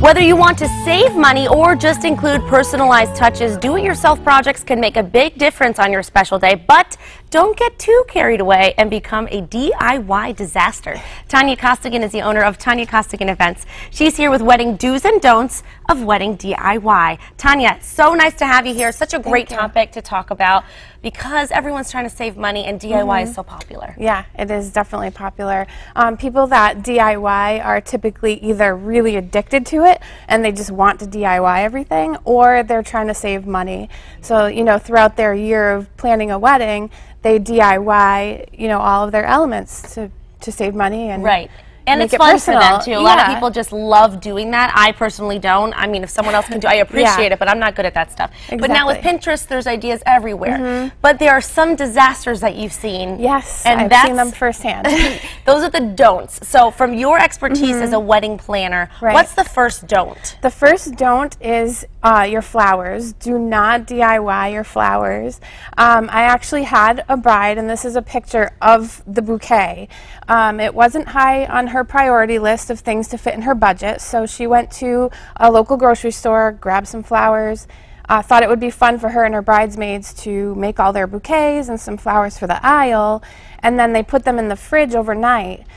Whether you want to save money or just include personalized touches, do-it-yourself projects can make a big difference on your special day, but don't get too carried away and become a DIY disaster. Tanya Costigan is the owner of Tanya Costigan Events. She's here with wedding do's and don'ts of wedding DIY. Tanya, so nice to have you here. Such a great topic to talk about because everyone's trying to save money and DIY is so popular. Yeah, it is definitely popular. People that DIY are typically either really addicted to it and they just want to DIY everything, or they're trying to save money. So, you know, throughout their year of planning a wedding, they DIY, you know, all of their elements to save money and And it's fun for them, too. A lot of people just love doing that. I personally don't. I mean, if someone else can do it, I appreciate it, but I'm not good at that stuff. Exactly. But now with Pinterest, there's ideas everywhere. But there are some disasters that you've seen. Yes, and I've seen them firsthand. Those are the don'ts. So from your expertise as a wedding planner, what's the first don't? The first don't is your flowers. Do not DIY your flowers. I actually had a bride, and this is a picture of the bouquet. It wasn't high on her priority list of things to fit in her budget, so she went to a local grocery store, grabbed some flowers, thought it would be fun for her and her bridesmaids to make all their bouquets and some flowers for the aisle, and then they put them in the fridge overnight.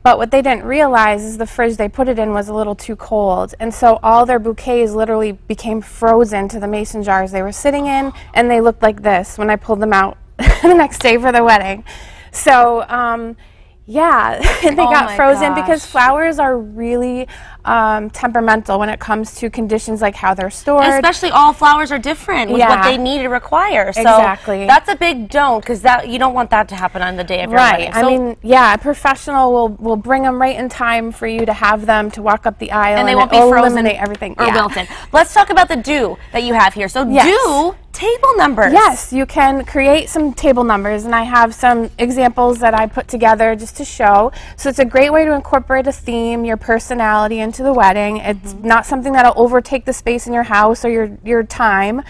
But what they didn't realize is the fridge they put it in was a little too cold, and so all their bouquets literally became frozen to the mason jars they were sitting in, and they looked like this when I pulled them out the next day for the wedding. So yeah, they got frozen because flowers are really temperamental when it comes to conditions like how they're stored. And especially all flowers are different with what they need and require. So that's a big don't, because that you don't want that to happen on the day of your wedding. So I mean, yeah, a professional will bring them right in time for you to have them to walk up the aisle, and they won't be frozen, eliminate everything or wilted. Let's talk about the do that you have here. So do table numbers. Yes, you can create some table numbers, and I have some examples that I put together just to show. So it's a great way to incorporate a theme, your personality into the wedding. It's not something that'll overtake the space in your house or your time.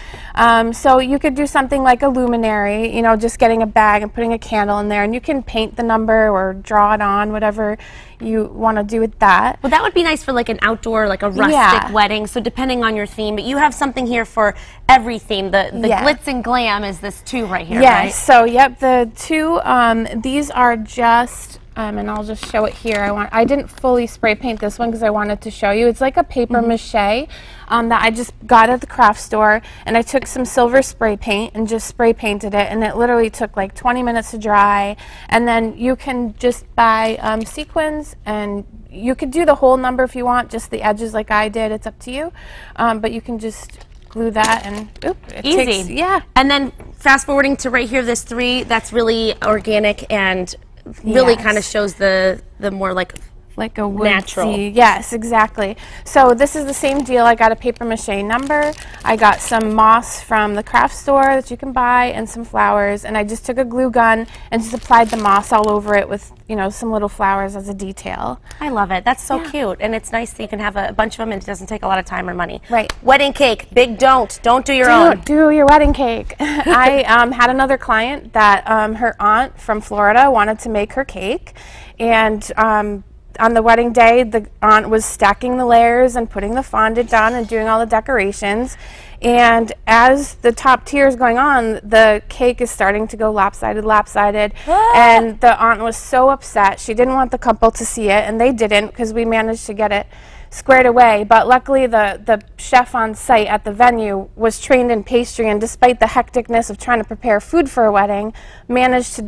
So you could do something like a luminary, you know, just getting a bag and putting a candle in there, and you can paint the number or draw it on, whatever you want to do with that. Well, that would be nice for like an outdoor, like a rustic wedding, so depending on your theme. But you have something here for every theme. The glitz and glam is this too right here, right? So the two, these are just, and I'll just show it here. I didn't fully spray paint this one because I wanted to show you. It's like a paper mache that I just got at the craft store, and I took some silver spray paint and just spray painted it, and it literally took like 20 minutes to dry. And then you can just buy sequins, and you could do the whole number if you want, just the edges like I did. It's up to you, but you can just glue that and it takes, And then fast forwarding to right here, this 3, that's really organic and really kind of shows the more like a natural. Yes, exactly. So this is the same deal. I got a paper mache number. I got some moss from the craft store that you can buy and some flowers, and I just took a glue gun and just applied the moss all over it with, you know, some little flowers as a detail. I love it. That's so cute, and it's nice that you can have a bunch of them and it doesn't take a lot of time or money. Right. Wedding cake, big don't do your own. Do your wedding cake. I had another client that her aunt from Florida wanted to make her cake, and on the wedding day, the aunt was stacking the layers and putting the fondant down and doing all the decorations. And as the top tier is going on, the cake is starting to go lopsided. And the aunt was so upset. She didn't want the couple to see it, and they didn't, because we managed to get it squared away. But luckily, the chef on site at the venue was trained in pastry, and despite the hecticness of trying to prepare food for a wedding, managed to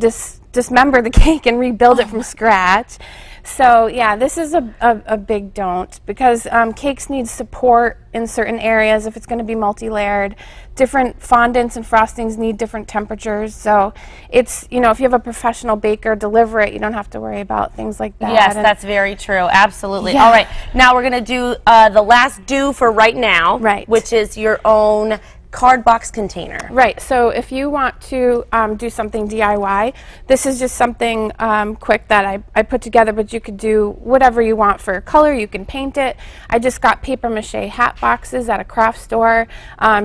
dismember the cake and rebuild it from scratch. So yeah, this is a big don't, because cakes need support in certain areas if it's going to be multi-layered. Different fondants and frostings need different temperatures, so it's, you know, if you have a professional baker deliver it, you don't have to worry about things like that. Yes, that's very true. Absolutely. All right, now we're going to do the last do for right now, which is your own card box container. Right, so if you want to do something DIY, this is just something quick that I put together, but you could do whatever you want for color. You can paint it. I just got paper mache hat boxes at a craft store,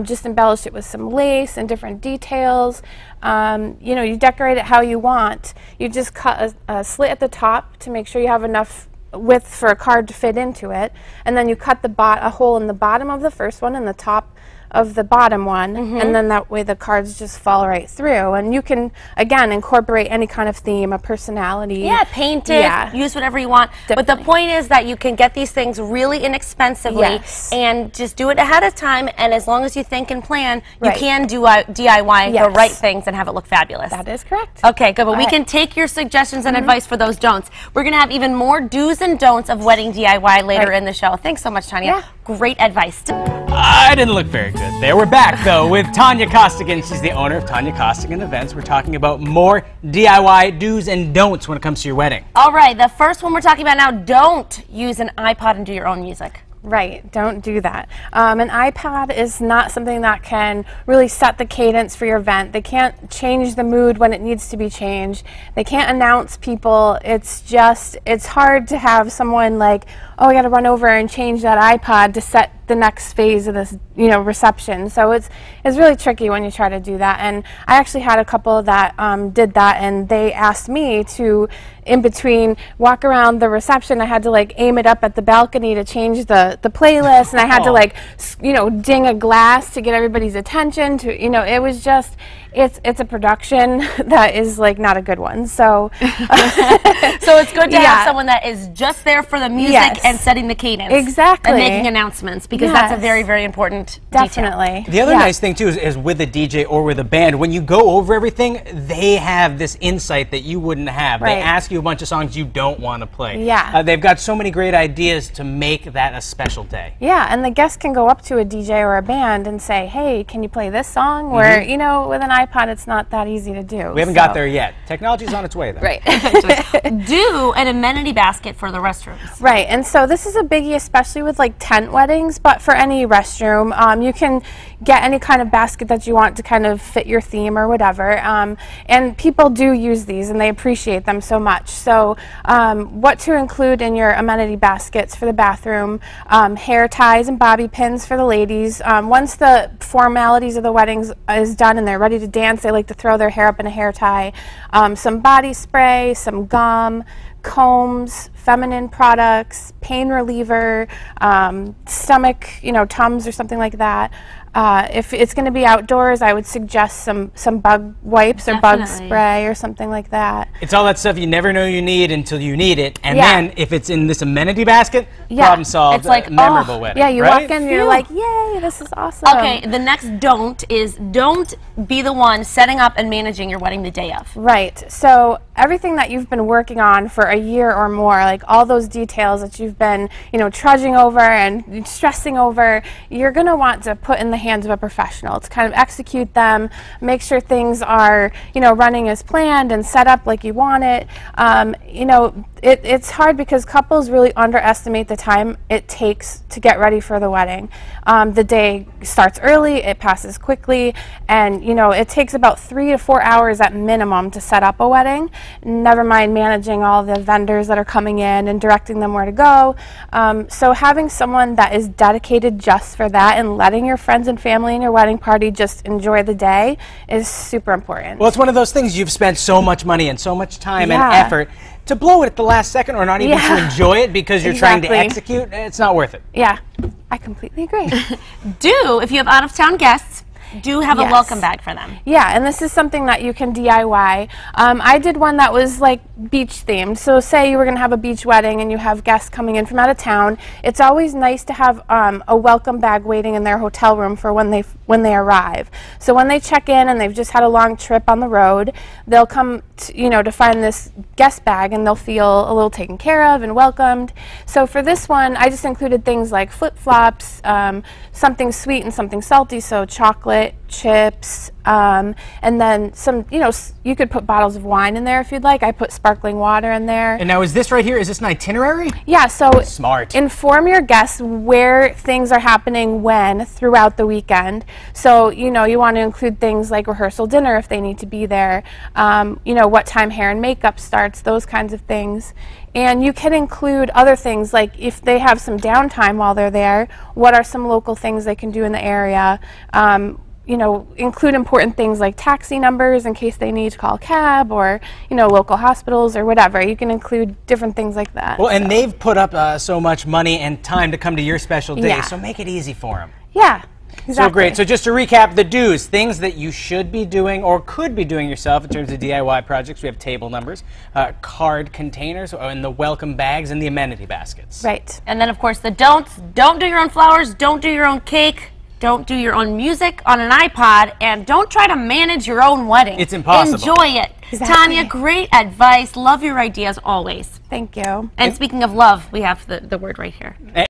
just embellished it with some lace and different details. You know, you decorate it how you want. You just cut a slit at the top to make sure you have enough width for a card to fit into it, and then you cut a hole in the bottom of the first one and the top of the bottom one, and then that way the cards just fall right through. And you can, again, incorporate any kind of theme, a personality. Yeah, paint it, use whatever you want. Definitely. But the point is that you can get these things really inexpensively and just do it ahead of time, and as long as you think and plan, you can do DIY the right things and have it look fabulous. That is correct. Okay, good, but we can take your suggestions and advice for those don'ts. We're going to have even more do's and don'ts of wedding DIY later in the show. Thanks so much, Tanya. Yeah. Great advice. I didn't look very good there. We're back, though, with Tanya Costigan. She's the owner of Tanya Costigan Events. We're talking about more DIY do's and don'ts when it comes to your wedding. All right, the first one we're talking about now, don't use an iPod and do your own music. Right, don't do that. An iPod is not something that can really set the cadence for your event. They can't change the mood when it needs to be changed. They can't announce people. It's hard to have someone like, oh, I got to run over and change that iPod to set the next phase of this, reception. So it's really tricky when you try to do that. And I actually had a couple that did that, and they asked me to, in between, walk around the reception. I had to aim it up at the balcony to change the playlist, and I had to ding a glass to get everybody's attention. It was just, it's a production that is not a good one. So so it's good to have someone that is just there for the music and setting the cadence. Exactly. And making announcements, because that's a very, very important Definitely. detail. The other nice thing, too, is with a DJ or with a band, when you go over everything, they have this insight that you wouldn't have. They ask you a bunch of songs you don't want to play. Yeah. They've got so many great ideas to make that a special day. Yeah, and the guests can go up to a DJ or a band and say, hey, can you play this song? Where, with an iPod, it's not that easy to do. We haven't got there yet. Technology's on its way, though. Right. Do an amenity basket for the restrooms. Right, and so this is a biggie, especially with tent weddings, but for any restroom, you can get any kind of basket that you want to kind of fit your theme or whatever. And people do use these, and they appreciate them so much. So what to include in your amenity baskets for the bathroom: hair ties and bobby pins for the ladies. Once the formalities of the weddings is done and they're ready to dance, they like to throw their hair up in a hair tie. Some body spray, some gum, combs, feminine products, pain reliever, stomach, Tums or something like that. If it's going to be outdoors, I would suggest some bug wipes or bug spray or something like that. It's all that stuff you never know you need until you need it, and then if it's in this amenity basket, problem solved. It's memorable wedding. Yeah, you walk in and you're like, yay, this is awesome. Okay, the next don't is don't be the one setting up and managing your wedding the day of. Right. So everything that you've been working on for a year or more, all those details that you've been, trudging over and stressing over, you're going to want to put in the hands of a professional to kind of execute them, make sure things are, running as planned and set up like you want it. It's hard because couples really underestimate the time it takes to get ready for the wedding. The day starts early, it passes quickly, and it takes about 3 to 4 hours at minimum to set up a wedding. Never mind managing all the vendors that are coming in and directing them where to go. So having someone that is dedicated just for that and letting your friends and family and your wedding party just enjoy the day is super important. Well, it's one of those things you've spent so much money and so much time and effort to blow it at the last second, or not even to enjoy it because you're trying to execute. It's not worth it. Yeah, I completely agree. If you have out-of-town guests, do have a welcome bag for them. Yeah, and this is something that you can DIY. I did one that was beach themed. So say you were going to have a beach wedding and you have guests coming in from out of town. It's always nice to have a welcome bag waiting in their hotel room for when they arrive. So when they check in and they've just had a long trip on the road, they'll come to find this guest bag, and they'll feel a little taken care of and welcomed. So for this one, I just included things like flip-flops, something sweet and something salty, so chocolate, chips, and then some, you could put bottles of wine in there if you'd like. I put sparkling water in there. And now, is this right here, is this an itinerary? Yeah, so smart. Inform your guests where things are happening when throughout the weekend. So, you want to include things like rehearsal dinner if they need to be there, what time hair and makeup starts, those kinds of things. And you can include other things, like if they have some downtime while they're there, what are some local things they can do in the area? you know, include important things like taxi numbers in case they need to call a cab, or, you know, local hospitals or whatever. You can include different things like that. Well, and they've put up so much money and time to come to your special day, Yeah. so make it easy for them. Yeah. Exactly. So great. So just to recap the do's, things that you should be doing or could be doing yourself in terms of DIY projects. We have table numbers, card containers, and the welcome bags and the amenity baskets. Right. And then, of course, the don'ts. Don't do your own flowers. Don't do your own cake. Don't do your own music on an iPod. And don't try to manage your own wedding. It's impossible. Enjoy it. Exactly. Tanya, great advice. Love your ideas always. Thank you. And speaking of love, we have the word right here.